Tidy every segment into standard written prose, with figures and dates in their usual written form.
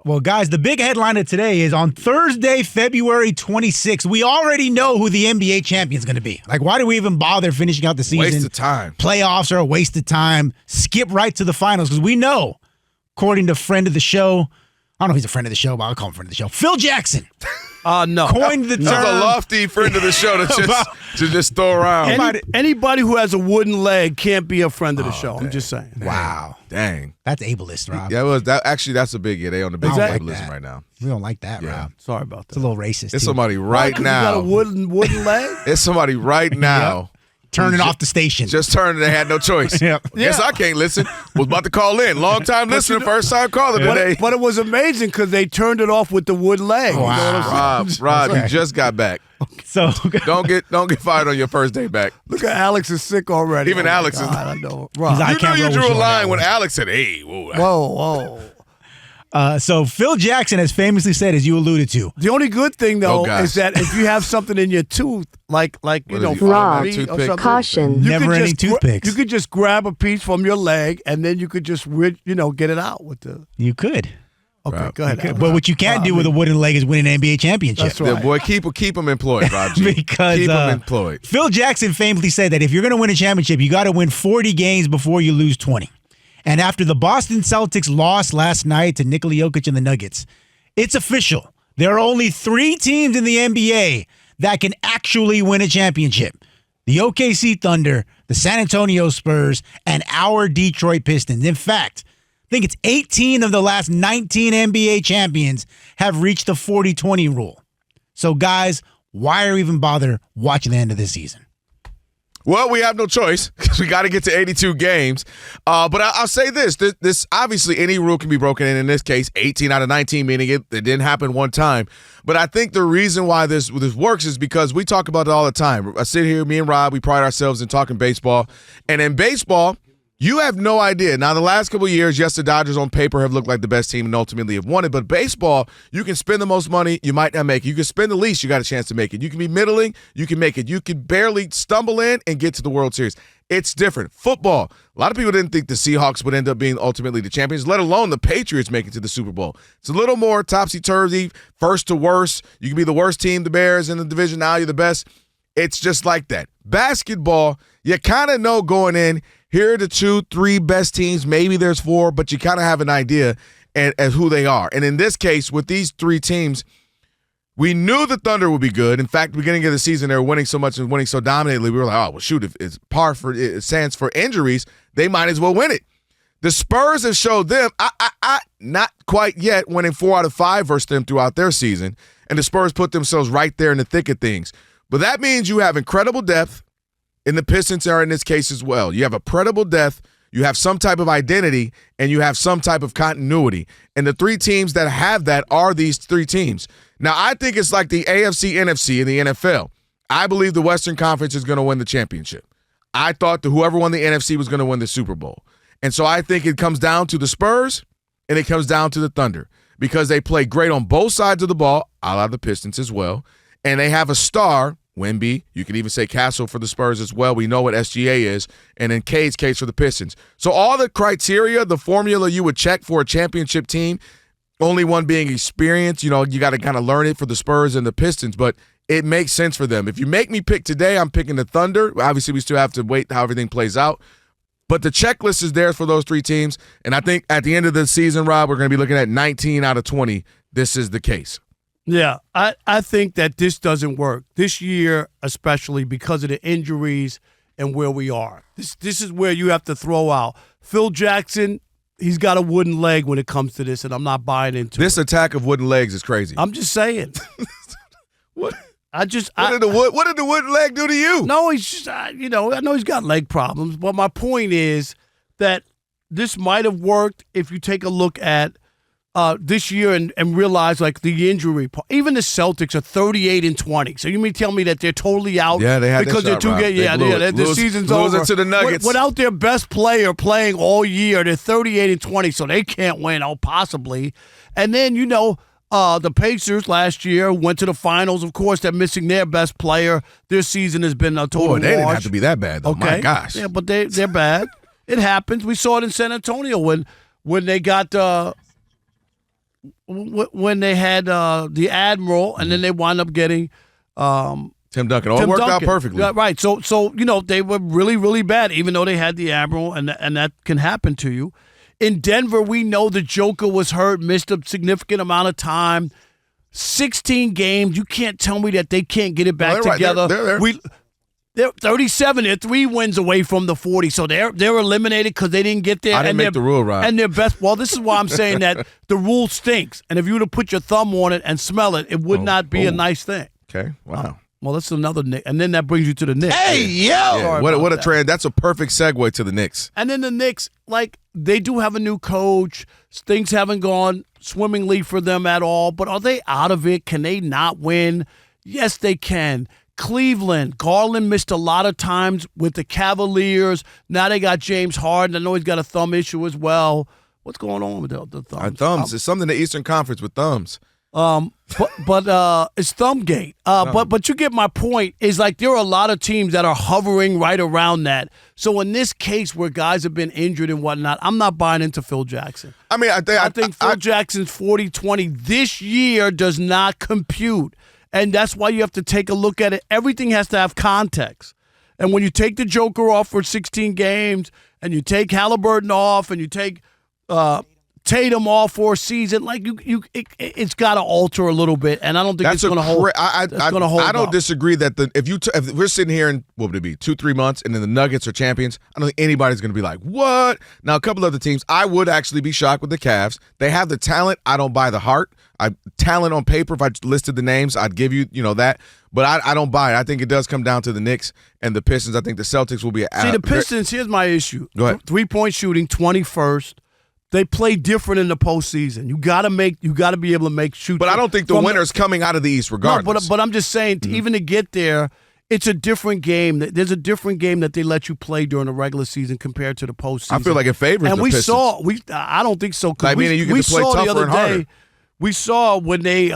Well, guys, the big headline of today is on Thursday, February 26th. We already know who the NBA champion is going to be. Like, why do we even bother finishing out the season? Waste of time. Playoffs are a waste of time. Skip right to the finals because we know, according to friend of the show, I don't know if he's a friend of the show, but I'll call him friend of the show, Phil Jackson. No. Coined the term. That's a lofty friend of the show to just throw around. Anybody who has a wooden leg can't be a friend of the show. I'm just saying. Wow. Dang. That's ableist, Rob. Yeah, that's a big they on the big ableism right now. We don't like that, Rob. Sorry about that. It's a little racist. It's somebody right now. You got a wooden leg? It's somebody right now. Turning off the station. Just turned. They had no choice. Guess I can't listen. Was about to call in. Long time listener, first time caller today. But it was amazing because they turned it off with the wood leg. Wow. Rob, you just got back. So don't get fired on your first day back. Look at Alex is sick already. Even Alex is. I know. Rob. You drew a line when Alex said, "Hey, whoa." So Phil Jackson has famously said, as you alluded to, the only good thing though is that if you have something in your tooth, like Rob, caution, never-ending toothpicks, you could just grab a piece from your leg and then you could just get it out with the. You could. Okay, go ahead. But what you can't do with a wooden leg is win an NBA championship. That's right. Yeah, boy, keep them employed, Rob G. Because keep them employed. Phil Jackson famously said that if you're going to win a championship, you got to win 40 games before you lose 20. And after the Boston Celtics lost last night to Nikola Jokic and the Nuggets, it's official. There are only 3 teams in the NBA that can actually win a championship. The OKC Thunder, the San Antonio Spurs, and our Detroit Pistons. In fact, I think it's 18 of the last 19 NBA champions have reached the 40-20 rule. So, guys, why are we even bother watching the end of this season? Well, we have no choice because we got to get to 82 games. But I'll say this. This obviously any rule can be broken in this case, 18 out of 19, meaning it didn't happen one time. But I think the reason why this works is because we talk about it all the time. I sit here, me and Rob, we pride ourselves in talking baseball. And in baseball, you have no idea. Now, the last couple of years, yes, the Dodgers on paper have looked like the best team and ultimately have won it. But baseball, you can spend the most money, you might not make it. You can spend the least, you got a chance to make it. You can be middling, you can make it. You can barely stumble in and get to the World Series. It's different. Football, a lot of people didn't think the Seahawks would end up being ultimately the champions, let alone the Patriots making it to the Super Bowl. It's a little more topsy-turvy, first to worst. You can be the worst team, the Bears, in the division. Now you're the best. It's just like that. Basketball, you kind of know going in, here are the 2-3 best teams. Maybe there's 4, but you kind of have an idea as who they are. And in this case, with these 3 teams, we knew the Thunder would be good. In fact, beginning of the season, they were winning so much and winning so dominantly. We were like, oh, well, shoot, if it's it stands for injuries, they might as well win it. The Spurs have showed them, not quite yet, winning 4 out of 5 versus them throughout their season. And the Spurs put themselves right there in the thick of things. But that means you have incredible depth. And the Pistons are in this case as well. You have a credible depth, you have some type of identity, and you have some type of continuity. And the 3 teams that have that are these 3 teams. Now, I think it's like the AFC, NFC in the NFL. I believe the Western Conference is going to win the championship. I thought that whoever won the NFC was going to win the Super Bowl. And so I think it comes down to the Spurs and it comes down to the Thunder because they play great on both sides of the ball, a la the Pistons as well, and they have a star, Wemby. You can even say Castle for the Spurs as well. We know what SGA is. And then Cade's case for the Pistons. So all the criteria, the formula you would check for a championship team, only one being experience, you got to kind of learn it for the Spurs and the Pistons, but it makes sense for them. If you make me pick today, I'm picking the Thunder. Obviously, we still have to wait how everything plays out. But the checklist is there for those 3 teams. And I think at the end of the season, Rob, we're going to be looking at 19 out of 20. This is the case. Yeah, I think that this doesn't work. This year, especially because of the injuries and where we are. This is where you have to throw out. Phil Jackson, he's got a wooden leg when it comes to this, and I'm not buying into this it. Attack of wooden legs is crazy. I'm just saying. What? What did the wooden leg do to you? No, he's just, I know he's got leg problems, but my point is that this might have worked if you take a look at this year and realize like the injury part. Even the Celtics are 38-20. So you mean tell me that they're totally out? Yeah, they had because that shot, they're the season's over. To the Nuggets. Without their best player playing all year, they're 38-20, so they can't win. Oh, possibly. And then the Pacers last year went to the finals. Of course, they're missing their best player. Their season has been a total wash. They didn't have to be that bad, though. Okay. My gosh. Yeah, but they're bad. It happens. We saw it in San Antonio when they got when they had the Admiral, and then they wound up getting Tim Duncan. It worked out perfectly. Right. So they were really, really bad, even though they had the Admiral, and that can happen to you. In Denver, we know the Joker was hurt, missed a significant amount of time. 16 games. You can't tell me that they can't get it back together. Right. They're 37. They're 3 wins away from the 40. So they're eliminated because they didn't get there. I didn't make the rule right. And their best. Well, this is why I'm saying that the rule stinks. And if you were to put your thumb on it and smell it, it would not be a nice thing. Okay. Wow. Well, that's another Knicks. And then that brings you to the Knicks. Hey, yo! Yeah, what a trend. That's a perfect segue to the Knicks. And then the Knicks, they do have a new coach. Things haven't gone swimmingly for them at all. But are they out of it? Can they not win? Yes, they can. Cleveland, Garland missed a lot of times with the Cavaliers. Now they got James Harden. I know he's got a thumb issue as well. What's going on with the thumbs? Our thumbs. It's something in the Eastern Conference with thumbs. But it's Thumbgate. But you get my point. Is there are a lot of teams that are hovering right around that. So in this case where guys have been injured and whatnot, I'm not buying into Phil Jackson. I mean, I think Phil Jackson's 40-20 this year does not compute. And that's why you have to take a look at it. Everything has to have context. And when you take the Joker off for 16 games and you take Halliburton off and you take Tatum off for a season, it's got to alter a little bit, and I don't think it's going to hold. I don't disagree that if we're sitting here in what would it be 2-3 months, and then the Nuggets are champions, I don't think anybody's going to be like, what? Now a couple other teams, I would actually be shocked with the Cavs. They have the talent. I don't buy the heart. Talent on paper. If I listed the names, I'd give you that. But I don't buy it. I think it does come down to the Knicks and the Pistons. I think the Celtics will be. See, the Pistons. Here's my issue. Go ahead. 3-point shooting, 21st. They play different in the postseason. You got to be able to make shoot. But I don't think the winner's coming out of the East regardless. No, but I'm just saying, even to get there, it's a different game. There's a different game that they let you play during the regular season compared to the postseason. I feel like it favors the Pistons. I don't think so. I mean, you get to play tougher and harder. We saw when they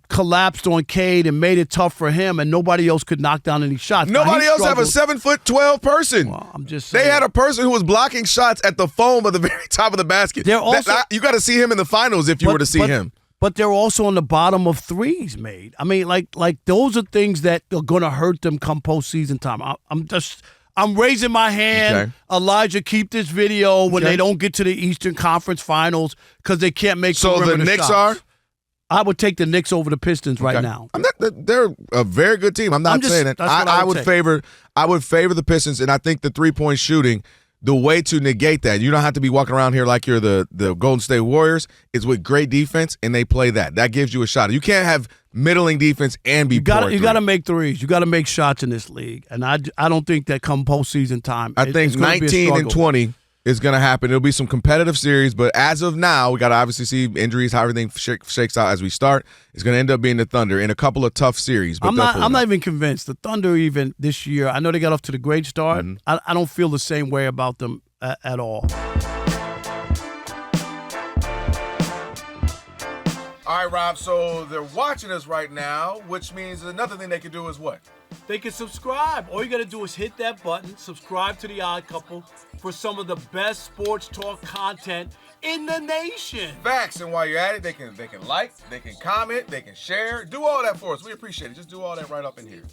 collapsed on Cade and made it tough for him, and nobody else could knock down any shots. Nobody else have a 7'12" person. Well, I'm just saying. They had a person who was blocking shots at the foam of the very top of the basket. You got to see him in the finals if you were to see him. But they're also on the bottom of threes made. I mean, like those are things that are going to hurt them come postseason time. I'm raising my hand. Okay. Elijah, keep this video when they don't get to the Eastern Conference Finals because they can't make so the Knicks shots. I would take the Knicks over the Pistons right now. They're a very good team. I'm not saying that. I would favor the Pistons, and I think the 3-point shooting, the way to negate that, you don't have to be walking around here like you're the Golden State Warriors, is with great defense, and they play that. That gives you a shot. You can't have middling defense and be You got to make threes. You got to make shots in this league, and I don't think that come postseason time. I think 19 and 20 is going to happen. It'll be some competitive series, but as of now, we got to obviously see injuries, how everything shakes out as we start. It's going to end up being the Thunder in a couple of tough series. But I'm not even convinced. The Thunder even this year, I know they got off to the great start. Mm-hmm. I don't feel the same way about them at all. All right, Rob, so they're watching us right now, which means another thing they can do is what? They can subscribe. All you got to do is hit that button, subscribe to The Odd Couple for some of the best sports talk content in the nation. Facts, and while you're at it, they can like, they can comment, they can share. Do all that for us. We appreciate it. Just do all that right up in here.